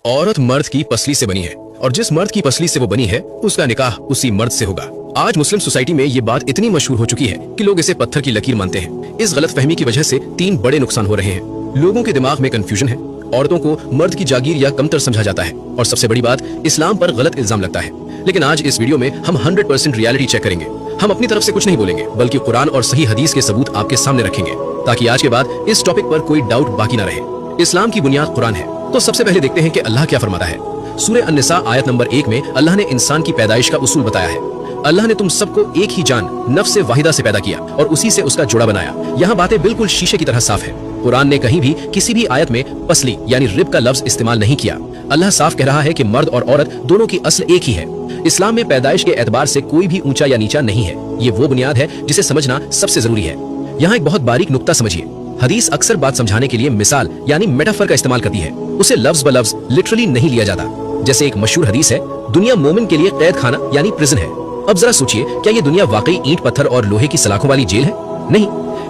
औरत मर्द की पसली से बनी है और जिस मर्द की पसली से वो बनी है उसका निकाह उसी मर्द से होगा। आज मुस्लिम सोसाइटी में ये बात इतनी मशहूर हो चुकी है कि लोग इसे पत्थर की लकीर मानते हैं। इस गलत फहमी की वजह से 3 बड़े नुकसान हो रहे हैं। लोगों के दिमाग में कंफ्यूजन है, औरतों को मर्द की जागीर या कमतर समझा जाता है और सबसे बड़ी बात, इस्लाम पर गलत इल्जाम लगता है। लेकिन आज इस वीडियो में हम 100% रियलिटी चेक करेंगे। हम अपनी तरफ से कुछ नहीं बोलेंगे बल्कि कुरान और सही हदीस के सबूत आपके सामने रखेंगे ताकि आज के बाद इस टॉपिक पर कोई डाउट बाकी ना रहे। इस्लाम की बुनियाद कुरान है, तो सबसे पहले देखते हैं कि अल्लाह क्या फरमाता है। सूरह अन-निसा आयत नंबर 1 में अल्लाह ने इंसान की पैदाइश का उसूल बताया है। अल्लाह ने तुम सबको एक ही जान नफ्स से वाहिदा से पैदा किया और उसी से उसका जोड़ा बनाया। यहाँ बातें बिल्कुल शीशे की तरह साफ है। कुरान ने कहीं भी किसी भी आयत में पसली यानी रिब का लफ्ज इस्तेमाल नहीं किया। अल्लाह साफ कह रहा है कि मर्द और औरत दोनों की अस्ल एक ही है। इस्लाम में पैदाइश के एतबार से कोई भी ऊंचा या नीचा नहीं है। ये वो बुनियाद है जिसे समझना सबसे जरूरी है। यहाँ एक बहुत बारीक नुक्ता समझिए। हदीस अक्सर बात समझाने के लिए मिसाल यानी मेटाफर का इस्तेमाल करती है। उसे लफ्ज ब लफ्ज लिटरली नहीं लिया जाता। जैसे एक मशहूर हदीस है, दुनिया मोमिन के लिए कैद खाना यानी प्रिजन है। अब जरा सोचिए, क्या ये दुनिया वाकई ईंट पत्थर और लोहे की सलाखों वाली जेल है? नहीं।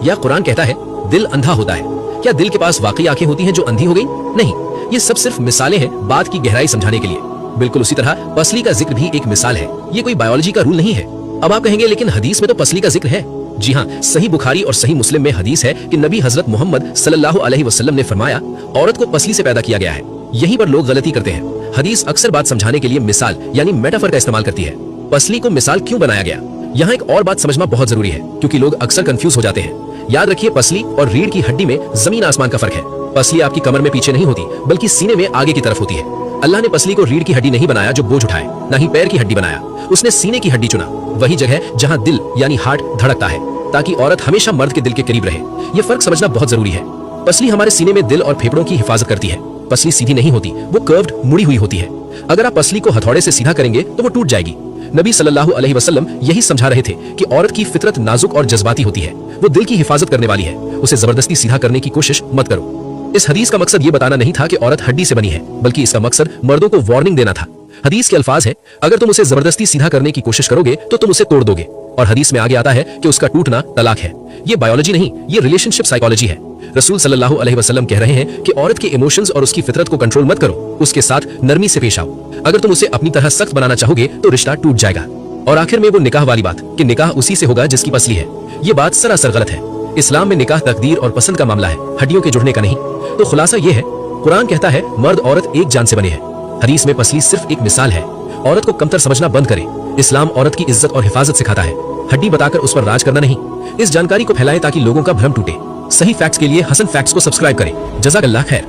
या कुरान कहता है दिल अंधा होता है, क्या दिल के पास वाकई आंखें होती हैं जो अंधी हो गई? नहीं। ये सब सिर्फ मिसालें हैं बात की गहराई समझाने के लिए। बिल्कुल उसी तरह पसली का जिक्र भी एक मिसाल है। ये कोई बायोलॉजी का रूल नहीं है। अब आप कहेंगे लेकिन हदीस में तो पसली का जिक्र है। जी हाँ, सही बुखारी और सही मुस्लिम में हदीस है कि नबी हजरत मोहम्मद सल्लल्लाहु अलैहि वसल्लम ने फरमाया, औरत को पसली से पैदा किया गया है। यहीं पर लोग गलती करते हैं। हदीस अक्सर बात समझाने के लिए मिसाल यानी मेटाफर का इस्तेमाल करती है। पसली को मिसाल क्यों बनाया गया? यहाँ एक और बात समझना बहुत जरूरी है क्योंकि लोग अक्सर कंफ्यूज हो जाते हैं। याद रखिए, पसली और रीढ़ की हड्डी में जमीन आसमान का फर्क है। पसली आपकी कमर में पीछे नहीं होती बल्कि सीने में आगे की तरफ होती है। अल्लाह ने पसली को रीढ़ की हड्डी नहीं बनाया जो बोझ उठाए, ना ही पैर की हड्डी बनाया। उसने सीने की हड्डी चुना, वही जगह जहाँ दिल यानी हार्ट धड़कता है, ताकि औरत हमेशा मर्द के दिल के करीब रहे। ये फर्क समझना बहुत जरूरी है। पसली हमारे सीने में दिल और फेफड़ों की हिफाजत करती है। पसली सीधी नहीं होती, वो कर्व्ड मुड़ी हुई होती है। अगर आप पसली को हथौड़े से सीधा करेंगे तो वो टूट जाएगी। नबी सल्लल्लाहु अलैहि वसल्लम यही समझा रहे थे कि औरत की फितरत नाजुक और जज्बाती होती है। वो दिल की हिफाजत करने वाली है। उसे जबरदस्ती सीधा करने की कोशिश मत करो। इस हदीस का मकसद ये बताना नहीं था कि औरत हड्डी से बनी है, बल्कि इसका मकसद मर्दों को वार्निंग देना था। हदीस के अल्फाज है, अगर तुम उसे जबरदस्ती सीधा करने की कोशिश करोगे तो तुम उसे तोड़ दोगे। और हदीस में आगे आता है कि उसका टूटना तलाक है। ये बायोलॉजी नहीं, ये रिलेशनशिप साइकोलॉजी है। रसूल सल्लल्लाहु अलैहि वसल्लम कह रहे हैं कि औरत के इमोशंस और उसकी फितरत को कंट्रोल मत करो, उसके साथ नरमी से पेश आओ। अगर तुम उसे अपनी तरह सख्त बनाना चाहोगे तो रिश्ता टूट जाएगा। और आखिर में वो निकाह वाली बात कि निकाह उसी से होगा जिसकी पसली है, ये बात सरासर गलत है। इस्लाम में निकाह तकदीर और पसंद का मामला है, हड्डियों के जुड़ने का नहीं। तो खुलासा ये है, कुरान कहता है मर्द औरत एक जान से बने हैं। हदीस में पसली सिर्फ एक मिसाल है। औरत को कमतर समझना बंद करें। इस्लाम औरत की इज्जत और हिफाजत सिखाता है, हड्डी बताकर उस पर राज करना नहीं। इस जानकारी को फैलाएं ताकि लोगों का भ्रम टूटे। सही फैक्ट्स के लिए हसन फैक्ट्स को सब्सक्राइब करें। जज़ाकल्लाह खैर।